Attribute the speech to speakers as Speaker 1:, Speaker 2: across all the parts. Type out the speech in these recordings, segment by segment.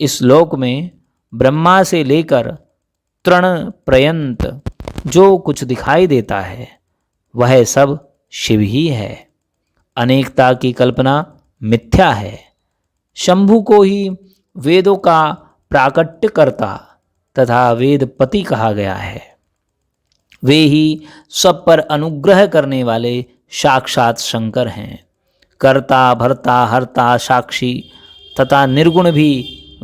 Speaker 1: इस लोक में ब्रह्मा से लेकर तृण पर्यंत जो कुछ दिखाई देता है वह सब शिव ही है। अनेकता की कल्पना मिथ्या है। शंभु को ही वेदों का प्राकट्यकर्ता तथा वेदपति कहा गया है। वे ही सब पर अनुग्रह करने वाले साक्षात शंकर हैं। कर्ता भर्ता हर्ता साक्षी तथा निर्गुण भी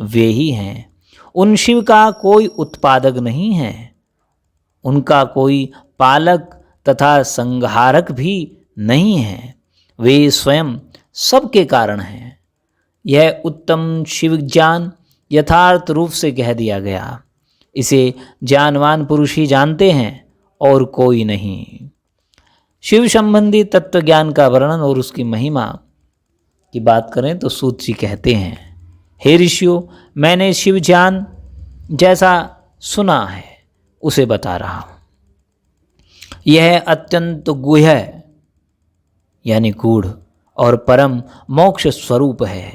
Speaker 1: वे ही हैं। उन शिव का कोई उत्पादक नहीं है, उनका कोई पालक तथा संहारक भी नहीं है। वे स्वयं सबके कारण हैं। यह उत्तम शिव ज्ञान यथार्थ रूप से कह दिया गया। इसे ज्ञानवान पुरुष ही जानते हैं और कोई नहीं। शिव संबंधी तत्व ज्ञान का वर्णन और उसकी महिमा की बात करें तो सूत जी कहते हैं, हे ऋषियों, मैंने शिव ज्ञान जैसा सुना है उसे बता रहा हूँ। यह अत्यंत गुह्य यानी गूढ़ और परम मोक्ष स्वरूप है।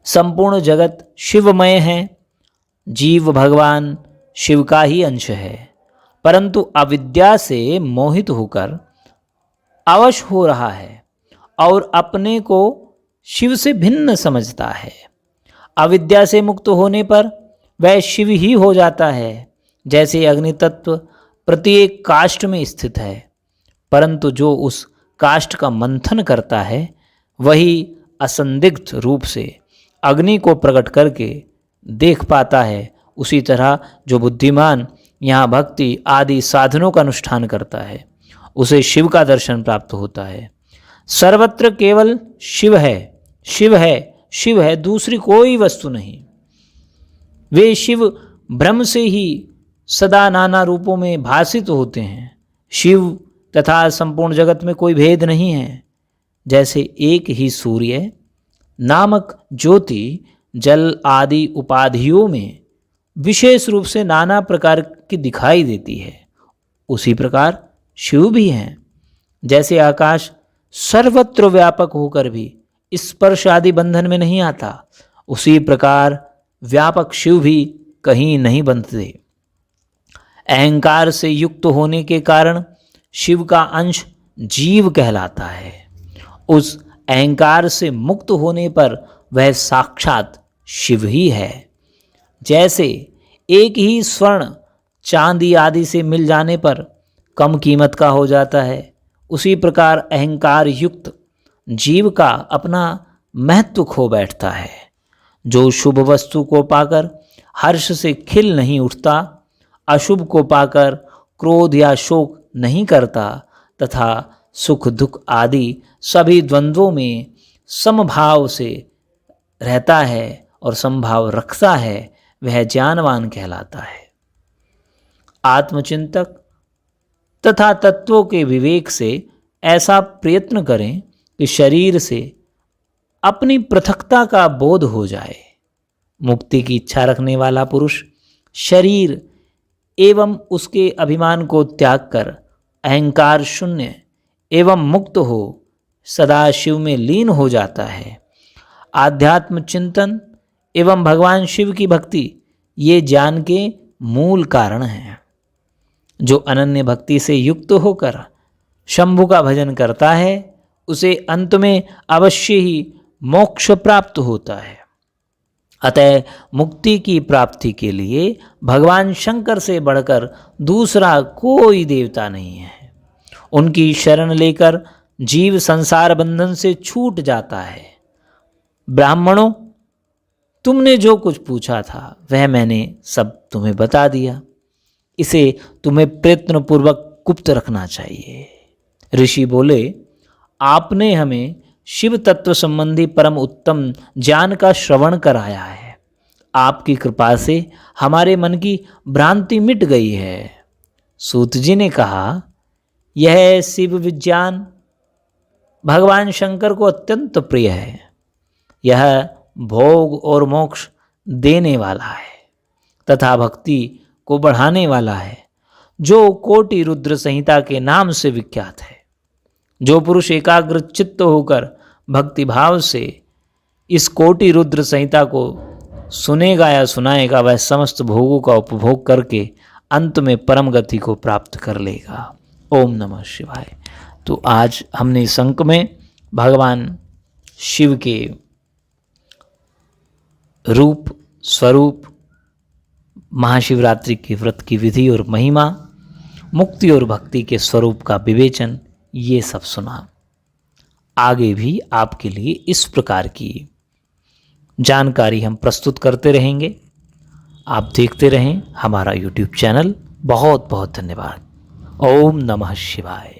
Speaker 1: संपूर्ण जगत शिवमय है। जीव भगवान शिव का ही अंश है, परंतु अविद्या से मोहित होकर अवश हो रहा है और अपने को शिव से भिन्न समझता है। अविद्या से मुक्त होने पर वह शिव ही हो जाता है। जैसे अग्नि तत्व प्रत्येक काष्ठ में स्थित है, परंतु जो उस काष्ठ का मंथन करता है वही असंदिग्ध रूप से अग्नि को प्रकट करके देख पाता है। उसी तरह जो बुद्धिमान यहाँ भक्ति आदि साधनों का अनुष्ठान करता है उसे शिव का दर्शन प्राप्त होता है। सर्वत्र केवल शिव है, शिव है, शिव है, दूसरी कोई वस्तु नहीं। वे शिव ब्रह्म से ही सदा नाना रूपों में भासित होते हैं। शिव तथा संपूर्ण जगत में कोई भेद नहीं है। जैसे एक ही सूर्य नामक ज्योति जल आदि उपाधियों में विशेष रूप से नाना प्रकार की दिखाई देती है, उसी प्रकार शिव भी हैं। जैसे आकाश सर्वत्र व्यापक होकर भी स्पर्श आदि बंधन में नहीं आता, उसी प्रकार व्यापक शिव भी कहीं नहीं बंधते। अहंकार से युक्त होने के कारण शिव का अंश जीव कहलाता है। उस अहंकार से मुक्त होने पर वह साक्षात शिव ही है। जैसे एक ही स्वर्ण चांदी आदि से मिल जाने पर कम कीमत का हो जाता है, उसी प्रकार अहंकार युक्त जीव का अपना महत्व खो बैठता है। जो शुभ वस्तु को पाकर हर्ष से खिल नहीं उठता, अशुभ को पाकर क्रोध या शोक नहीं करता तथा सुख दुख आदि सभी द्वंद्वों में समभाव से रहता है और समभाव रखता है, वह ज्ञानवान कहलाता है। आत्मचिंतक तथा तत्वों के विवेक से ऐसा प्रयत्न करें कि शरीर से अपनी पृथकता का बोध हो जाए। मुक्ति की इच्छा रखने वाला पुरुष शरीर एवं उसके अभिमान को त्याग कर अहंकार शून्य एवं मुक्त हो सदा शिव में लीन हो जाता है। आध्यात्म चिंतन एवं भगवान शिव की भक्ति ये ज्ञान के मूल कारण हैं। जो अनन्य भक्ति से युक्त होकर शंभु का भजन करता है उसे अंत में अवश्य ही मोक्ष प्राप्त होता है। अतः मुक्ति की प्राप्ति के लिए भगवान शंकर से बढ़कर दूसरा कोई देवता नहीं है। उनकी शरण लेकर जीव संसार बंधन से छूट जाता है। ब्राह्मणों, तुमने जो कुछ पूछा था वह मैंने सब तुम्हें बता दिया। इसे तुम्हें प्रयत्नपूर्वक गुप्त रखना चाहिए। ऋषि बोले, आपने हमें शिव तत्व संबंधी परम उत्तम ज्ञान का श्रवण कराया है। आपकी कृपा से हमारे मन की भ्रांति मिट गई है। सूत जी ने कहा, यह शिव विज्ञान भगवान शंकर को अत्यंत प्रिय है। यह भोग और मोक्ष देने वाला है तथा भक्ति को बढ़ाने वाला है, जो कोटि रुद्र संहिता के नाम से विख्यात है। जो पुरुष एकाग्र चित्त होकर भक्ति भाव से इस कोटि रुद्र संहिता को सुनेगा या सुनाएगा वह समस्त भोगों का उपभोग करके अंत में परम गति को प्राप्त कर लेगा। ओम नमः शिवाय। तो आज हमने इस अंक में भगवान शिव के रूप, स्वरूप, महाशिवरात्रि के व्रत की विधि और महिमा, मुक्ति और भक्ति के स्वरूप का विवेचन, ये सब सुना। आगे भी आपके लिए इस प्रकार की जानकारी हम प्रस्तुत करते रहेंगे। आप देखते रहें हमारा YouTube चैनल। बहुत बहुत धन्यवाद। ओम नमः शिवाय।